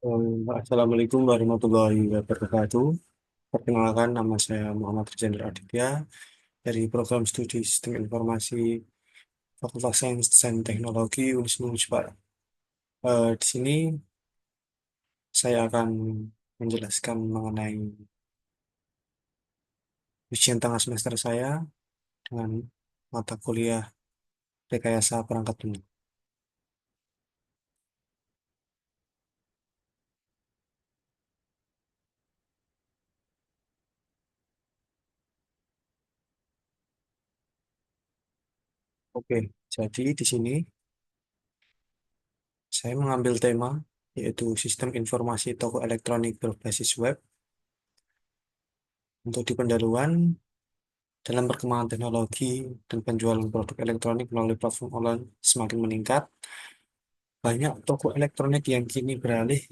Assalamualaikum warahmatullahi wabarakatuh. Perkenalkan, nama saya Muhammad Rizal Aditya dari Program Studi Sistem Informasi Fakultas Sains dan Teknologi Unisma Unpad. Di sini saya akan menjelaskan mengenai ujian tengah semester saya dengan mata kuliah Rekayasa Perangkat Lunak. Oke, jadi di sini saya mengambil tema yaitu Sistem Informasi Toko Elektronik Berbasis Web. Untuk di pendahuluan, dalam perkembangan teknologi dan penjualan produk elektronik melalui platform online semakin meningkat, banyak toko elektronik yang kini beralih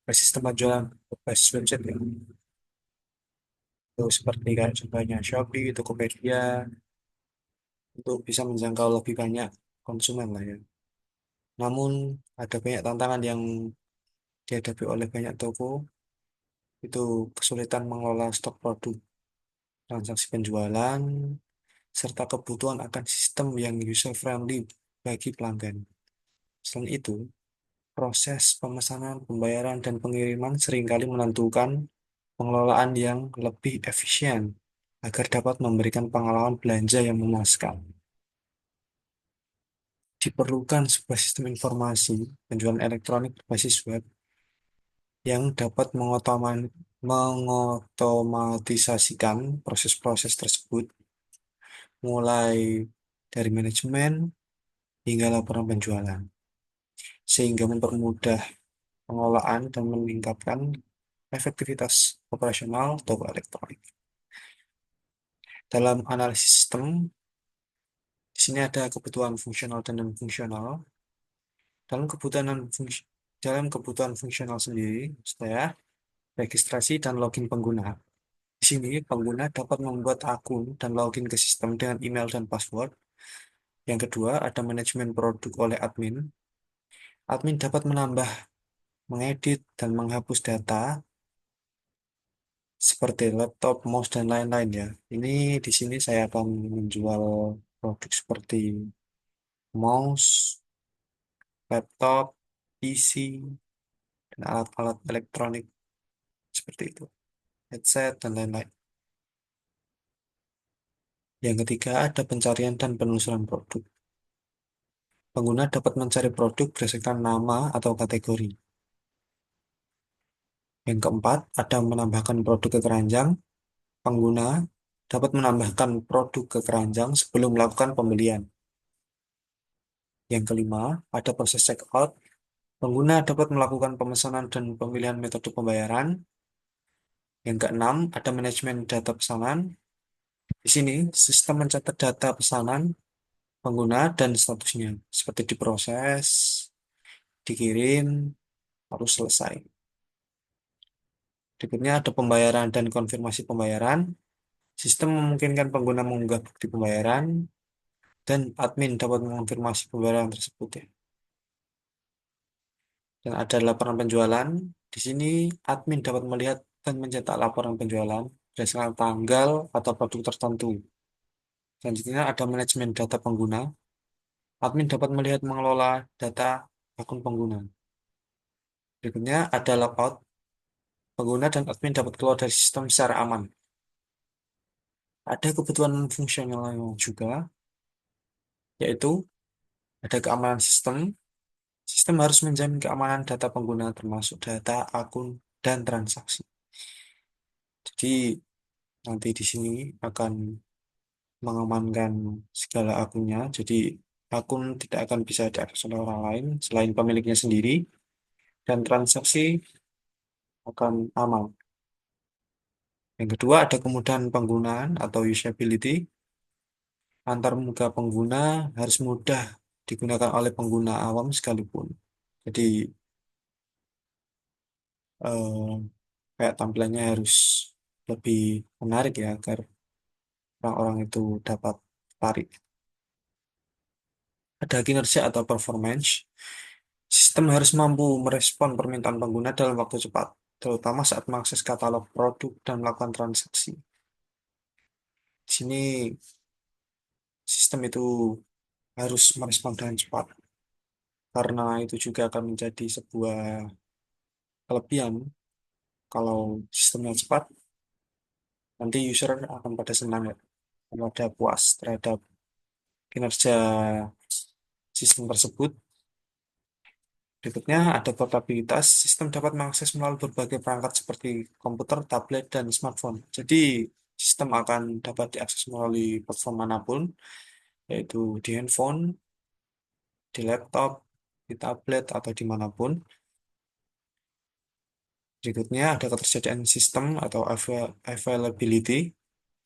ke sistem penjualan berbasis website ya. Itu seperti kayak contohnya Shopee, Tokopedia, untuk bisa menjangkau lebih banyak konsumen lah ya. Namun ada banyak tantangan yang dihadapi oleh banyak toko, itu kesulitan mengelola stok produk, transaksi penjualan, serta kebutuhan akan sistem yang user friendly bagi pelanggan. Selain itu, proses pemesanan, pembayaran, dan pengiriman seringkali menentukan pengelolaan yang lebih efisien agar dapat memberikan pengalaman belanja yang memuaskan. Diperlukan sebuah sistem informasi penjualan elektronik berbasis web yang dapat mengotomatisasikan proses-proses tersebut, mulai dari manajemen hingga laporan penjualan, sehingga mempermudah pengelolaan dan meningkatkan efektivitas operasional toko elektronik. Dalam analisis sistem, di sini ada kebutuhan fungsional dan non-fungsional. Dalam kebutuhan dalam kebutuhan fungsional sendiri, saya registrasi dan login pengguna. Di sini pengguna dapat membuat akun dan login ke sistem dengan email dan password. Yang kedua, ada manajemen produk oleh admin. Admin dapat menambah, mengedit, dan menghapus data seperti laptop, mouse, dan lain-lain ya. Ini di sini saya akan menjual produk seperti mouse, laptop, PC, dan alat-alat elektronik seperti itu, headset, dan lain-lain. Yang ketiga, ada pencarian dan penelusuran produk. Pengguna dapat mencari produk berdasarkan nama atau kategori. Yang keempat, ada menambahkan produk ke keranjang. Pengguna dapat menambahkan produk ke keranjang sebelum melakukan pembelian. Yang kelima, ada proses checkout. Pengguna dapat melakukan pemesanan dan pemilihan metode pembayaran. Yang keenam, ada manajemen data pesanan. Di sini, sistem mencatat data pesanan pengguna dan statusnya, seperti diproses, dikirim, harus selesai. Berikutnya ada pembayaran dan konfirmasi pembayaran. Sistem memungkinkan pengguna mengunggah bukti pembayaran dan admin dapat mengonfirmasi pembayaran tersebut ya. Dan ada laporan penjualan. Di sini admin dapat melihat dan mencetak laporan penjualan berdasarkan tanggal atau produk tertentu. Selanjutnya ada manajemen data pengguna. Admin dapat melihat mengelola data akun pengguna. Berikutnya ada logout. Pengguna dan admin dapat keluar dari sistem secara aman. Ada kebutuhan fungsional juga, yaitu ada keamanan sistem. Sistem harus menjamin keamanan data pengguna termasuk data akun dan transaksi. Jadi nanti di sini akan mengamankan segala akunnya. Jadi akun tidak akan bisa diakses oleh orang lain selain pemiliknya sendiri dan transaksi akan aman. Yang kedua ada kemudahan penggunaan atau usability. Antar muka pengguna harus mudah digunakan oleh pengguna awam sekalipun. Jadi eh, kayak tampilannya harus lebih menarik ya agar orang-orang itu dapat tarik. Ada kinerja atau performance. Sistem harus mampu merespon permintaan pengguna dalam waktu cepat, terutama saat mengakses katalog produk dan melakukan transaksi. Di sini sistem itu harus merespon dengan cepat, karena itu juga akan menjadi sebuah kelebihan. Kalau sistemnya cepat, nanti user akan pada senang ya, akan pada puas terhadap kinerja sistem tersebut. Berikutnya ada portabilitas. Sistem dapat mengakses melalui berbagai perangkat seperti komputer, tablet, dan smartphone. Jadi, sistem akan dapat diakses melalui platform manapun, yaitu di handphone, di laptop, di tablet, atau dimanapun. Berikutnya ada ketersediaan sistem atau availability.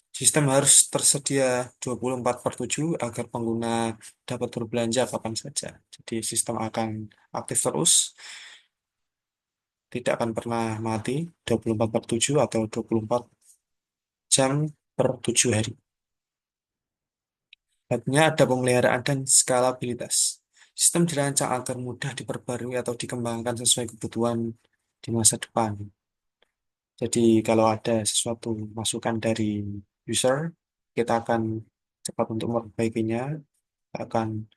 Sistem harus tersedia 24/7 agar pengguna dapat berbelanja kapan saja. Jadi, sistem akan aktif terus, tidak akan pernah mati 24/7 atau 24 jam per 7 hari. Selanjutnya ada pemeliharaan dan skalabilitas. Sistem dirancang agar mudah diperbarui atau dikembangkan sesuai kebutuhan di masa depan. Jadi kalau ada sesuatu masukan dari user, kita akan cepat untuk memperbaikinya, akan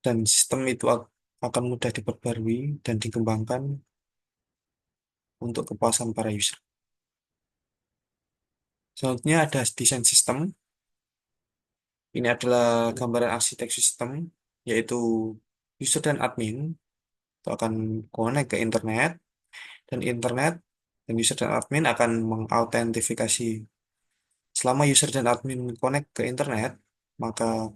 dan sistem itu akan mudah diperbarui dan dikembangkan untuk kepuasan para user. Selanjutnya ada desain sistem. Ini adalah gambaran arsitek sistem, yaitu user dan admin itu akan connect ke internet, dan internet dan user dan admin akan mengautentifikasi. Selama user dan admin connect ke internet, maka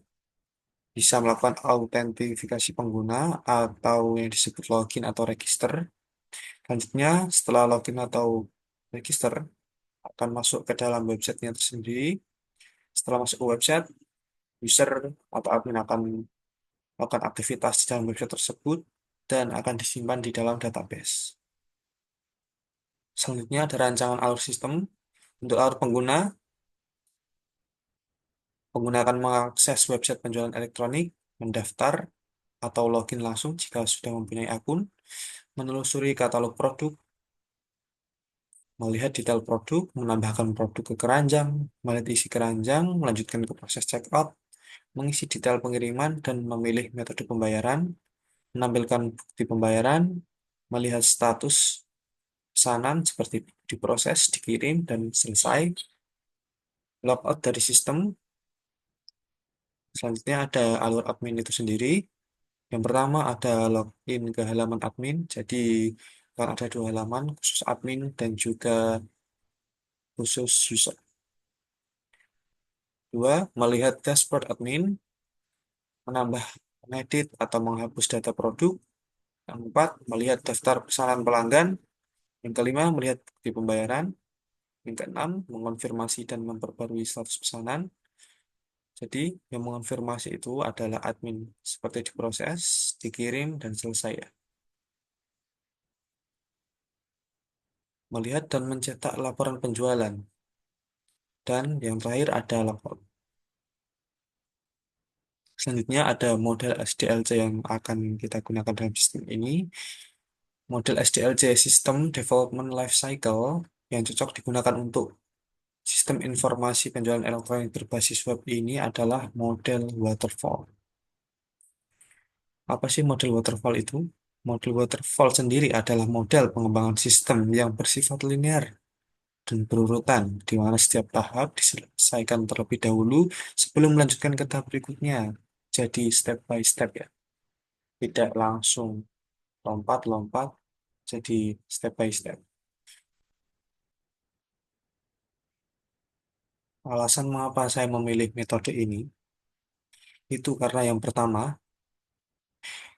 bisa melakukan autentifikasi pengguna atau yang disebut login atau register. Selanjutnya, setelah login atau register, akan masuk ke dalam websitenya tersendiri. Setelah masuk ke website, user atau admin akan melakukan aktivitas di dalam website tersebut dan akan disimpan di dalam database. Selanjutnya ada rancangan alur sistem. Untuk alur pengguna, pengguna akan mengakses website penjualan elektronik, mendaftar atau login langsung jika sudah mempunyai akun, menelusuri katalog produk, melihat detail produk, menambahkan produk ke keranjang, melihat isi keranjang, melanjutkan ke proses checkout, mengisi detail pengiriman, dan memilih metode pembayaran, menampilkan bukti pembayaran, melihat status pesanan seperti diproses, dikirim, dan selesai, logout dari sistem. Selanjutnya ada alur admin itu sendiri. Yang pertama ada login ke halaman admin. Jadi akan ada dua halaman, khusus admin dan juga khusus user. Dua, melihat dashboard admin, menambah, mengedit atau menghapus data produk. Yang empat, melihat daftar pesanan pelanggan. Yang kelima, melihat bukti pembayaran. Yang keenam, mengonfirmasi dan memperbarui status pesanan. Jadi, yang mengonfirmasi itu adalah admin, seperti diproses, dikirim, dan selesai ya. Melihat dan mencetak laporan penjualan. Dan yang terakhir ada logout. Selanjutnya ada model SDLC yang akan kita gunakan dalam sistem ini. Model SDLC System Development Life Cycle yang cocok digunakan untuk sistem informasi penjualan elektronik berbasis web ini adalah model waterfall. Apa sih model waterfall itu? Model waterfall sendiri adalah model pengembangan sistem yang bersifat linear dan berurutan, di mana setiap tahap diselesaikan terlebih dahulu sebelum melanjutkan ke tahap berikutnya. Jadi step by step ya, tidak langsung lompat-lompat, jadi step by step. Alasan mengapa saya memilih metode ini, itu karena yang pertama,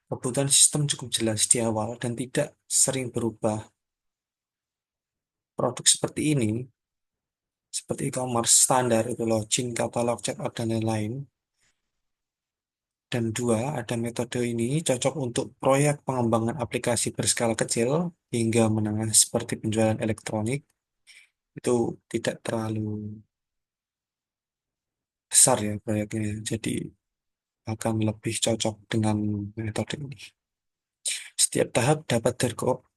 kebutuhan sistem cukup jelas di awal dan tidak sering berubah. Produk seperti ini, seperti e-commerce standar, itu login, katalog, checkout, dan lain-lain. Dan dua, ada metode ini cocok untuk proyek pengembangan aplikasi berskala kecil hingga menengah seperti penjualan elektronik. Itu tidak terlalu besar ya proyeknya. Jadi akan lebih cocok dengan metode ini. Setiap tahap dapat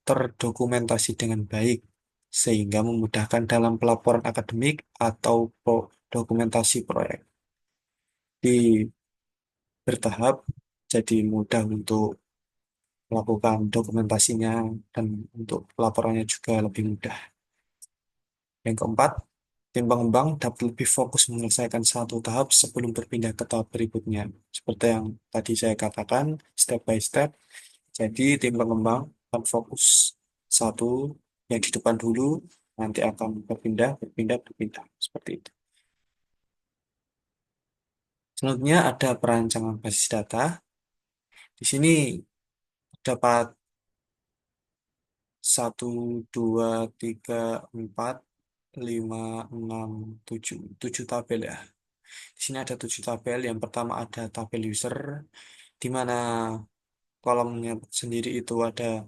terdokumentasi dengan baik, sehingga memudahkan dalam pelaporan akademik atau dokumentasi proyek. Di bertahap, jadi mudah untuk melakukan dokumentasinya dan untuk pelaporannya juga lebih mudah. Yang keempat, tim pengembang dapat lebih fokus menyelesaikan satu tahap sebelum berpindah ke tahap berikutnya. Seperti yang tadi saya katakan, step by step. Jadi tim pengembang akan fokus satu yang di depan dulu, nanti akan berpindah, berpindah, berpindah. Seperti itu. Selanjutnya ada perancangan basis data. Di sini dapat satu, dua, tiga, empat, lima, enam, tujuh, tujuh tabel ya. Di sini ada tujuh tabel. Yang pertama ada tabel user, di mana kolomnya sendiri itu ada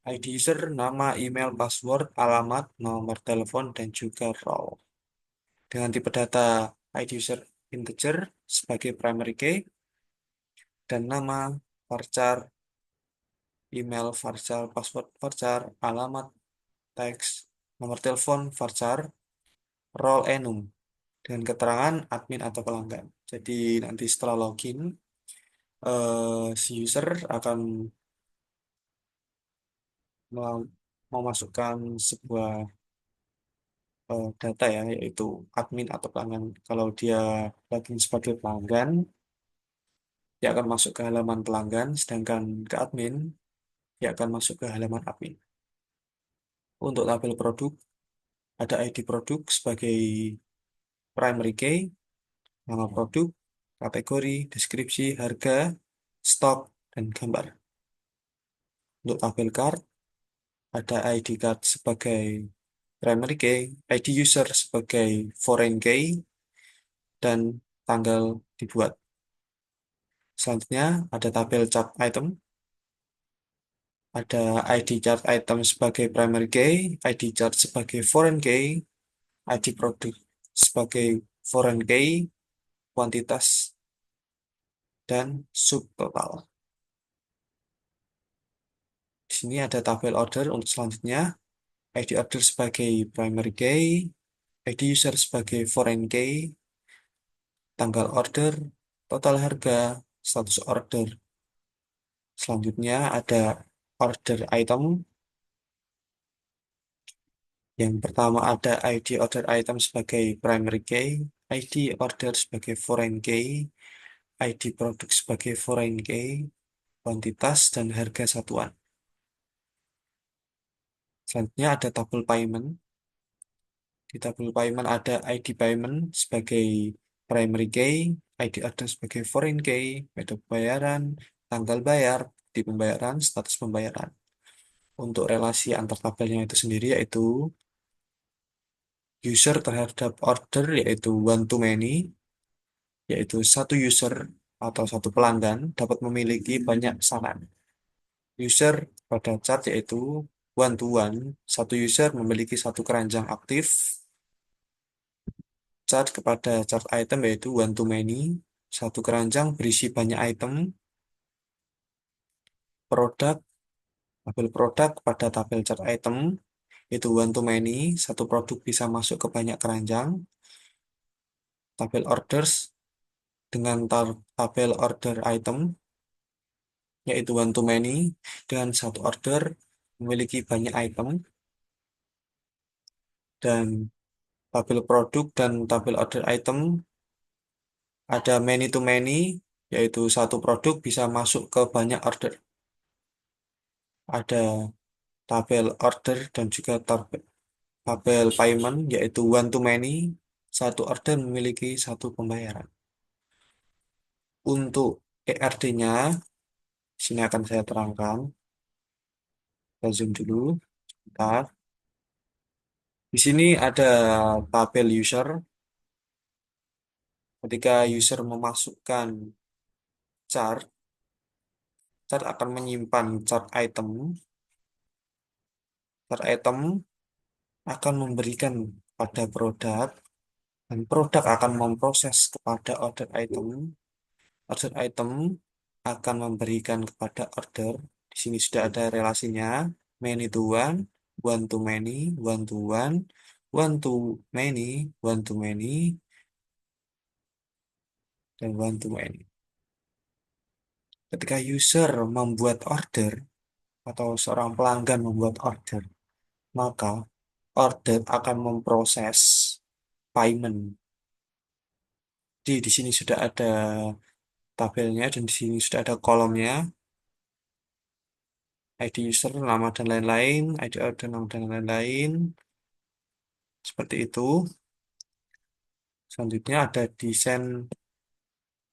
ID user, nama, email, password, alamat, nomor telepon, dan juga role. Dengan tipe data ID user integer sebagai primary key, dan nama, varchar, email, varchar, password, varchar, alamat, teks, nomor telepon, varchar, role enum, dengan keterangan admin atau pelanggan. Jadi nanti setelah login, si user akan memasukkan sebuah data ya, yaitu admin atau pelanggan. Kalau dia login sebagai pelanggan, dia akan masuk ke halaman pelanggan, sedangkan ke admin, dia akan masuk ke halaman admin. Untuk tabel produk, ada ID produk sebagai primary key, nama produk, kategori, deskripsi, harga, stok, dan gambar. Untuk tabel card, ada ID card sebagai primary key, ID user sebagai foreign key, dan tanggal dibuat. Selanjutnya ada tabel chart item, ada ID chart item sebagai primary key, ID chart sebagai foreign key, ID produk sebagai foreign key, kuantitas, dan subtotal. Di sini ada tabel order untuk selanjutnya, ID order sebagai primary key, ID user sebagai foreign key, tanggal order, total harga, status order. Selanjutnya ada order item. Yang pertama ada ID order item sebagai primary key, ID order sebagai foreign key, ID produk sebagai foreign key, kuantitas, dan harga satuan. Selanjutnya ada tabel payment. Di tabel payment ada ID payment sebagai primary key, ID order sebagai foreign key, metode pembayaran, tanggal bayar, di pembayaran, status pembayaran. Untuk relasi antar tabelnya itu sendiri yaitu user terhadap order yaitu one to many, yaitu satu user atau satu pelanggan dapat memiliki banyak pesanan. User pada chart yaitu one to one, satu user memiliki satu keranjang aktif. Chart kepada chart item yaitu one to many, satu keranjang berisi banyak item. Produk, tabel produk pada tabel chart item itu one to many, satu produk bisa masuk ke banyak keranjang. Tabel orders dengan tabel order item yaitu one to many, dengan satu order memiliki banyak item. Dan tabel produk dan tabel order item ada many to many, yaitu satu produk bisa masuk ke banyak order. Ada tabel order dan juga tabel payment, yaitu one to many, satu order memiliki satu pembayaran. Untuk ERD-nya, sini akan saya terangkan. Kita zoom dulu. Bentar. Di sini ada tabel user. Ketika user memasukkan chart, chart akan menyimpan chart item. Chart item akan memberikan pada produk, dan produk akan memproses kepada order item. Order item akan memberikan kepada order. Di Di sini sudah ada relasinya. Many to one to many, one to many, one to many, dan one to many. Ketika user membuat order atau seorang pelanggan membuat order, maka order akan memproses payment. Di sini sudah ada tabelnya dan di sini sudah ada kolomnya, ID user, nama dan lain-lain, ID order, nama dan lain-lain. Seperti itu. Selanjutnya ada desain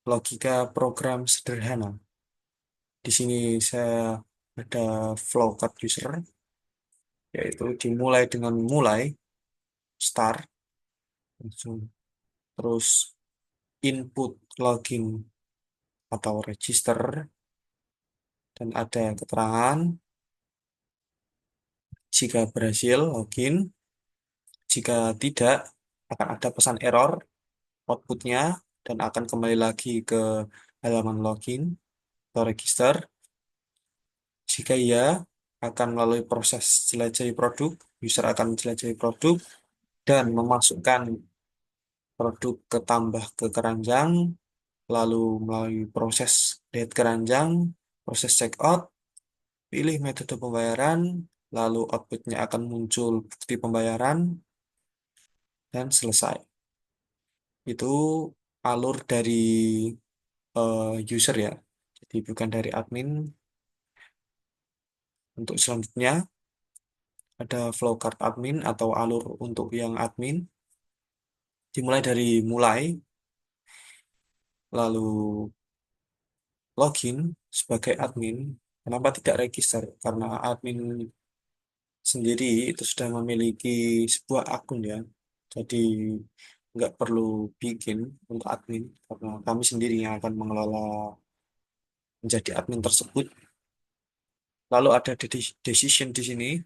logika program sederhana. Di sini saya ada flow chart user, yaitu dimulai dengan mulai, start, langsung. Terus input login atau register, dan ada keterangan jika berhasil login, jika tidak akan ada pesan error outputnya dan akan kembali lagi ke halaman login atau register. Jika iya, akan melalui proses jelajahi produk, user akan menjelajahi produk dan memasukkan produk ke keranjang, lalu melalui proses lihat keranjang, proses checkout, pilih metode pembayaran, lalu outputnya akan muncul bukti pembayaran, dan selesai. Itu alur dari user ya, jadi bukan dari admin. Untuk selanjutnya, ada flowcard admin atau alur untuk yang admin. Dimulai dari mulai, lalu login sebagai admin. Kenapa tidak register? Karena admin sendiri itu sudah memiliki sebuah akun ya. Jadi nggak perlu bikin untuk admin karena kami sendiri yang akan mengelola menjadi admin tersebut. Lalu ada decision di sini,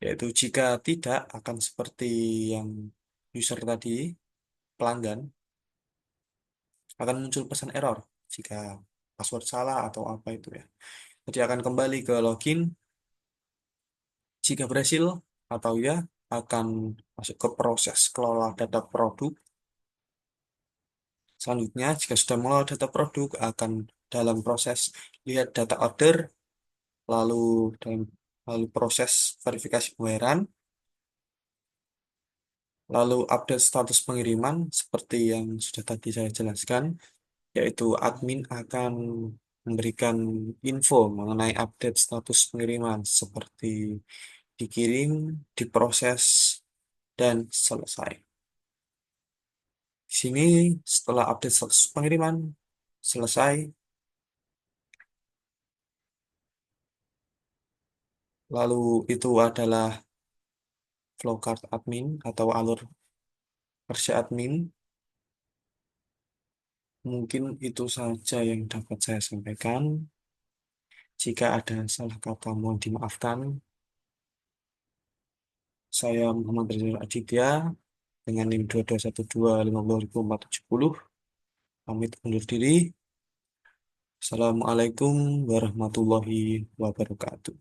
yaitu jika tidak akan seperti yang user tadi, pelanggan, akan muncul pesan error jika password salah atau apa itu ya. Jadi akan kembali ke login, jika berhasil atau ya akan masuk ke proses kelola data produk. Selanjutnya, jika sudah mengelola data produk, akan dalam proses lihat data order, lalu dalam lalu proses verifikasi pembayaran, lalu update status pengiriman seperti yang sudah tadi saya jelaskan, yaitu admin akan memberikan info mengenai update status pengiriman seperti dikirim, diproses, dan selesai. Di sini setelah update status pengiriman selesai, lalu itu adalah flowcard admin atau alur versi admin. Mungkin itu saja yang dapat saya sampaikan. Jika ada salah kata mohon dimaafkan. Saya Muhammad Rizal Aditya dengan NIM 2212500470. Pamit undur diri. Assalamualaikum warahmatullahi wabarakatuh.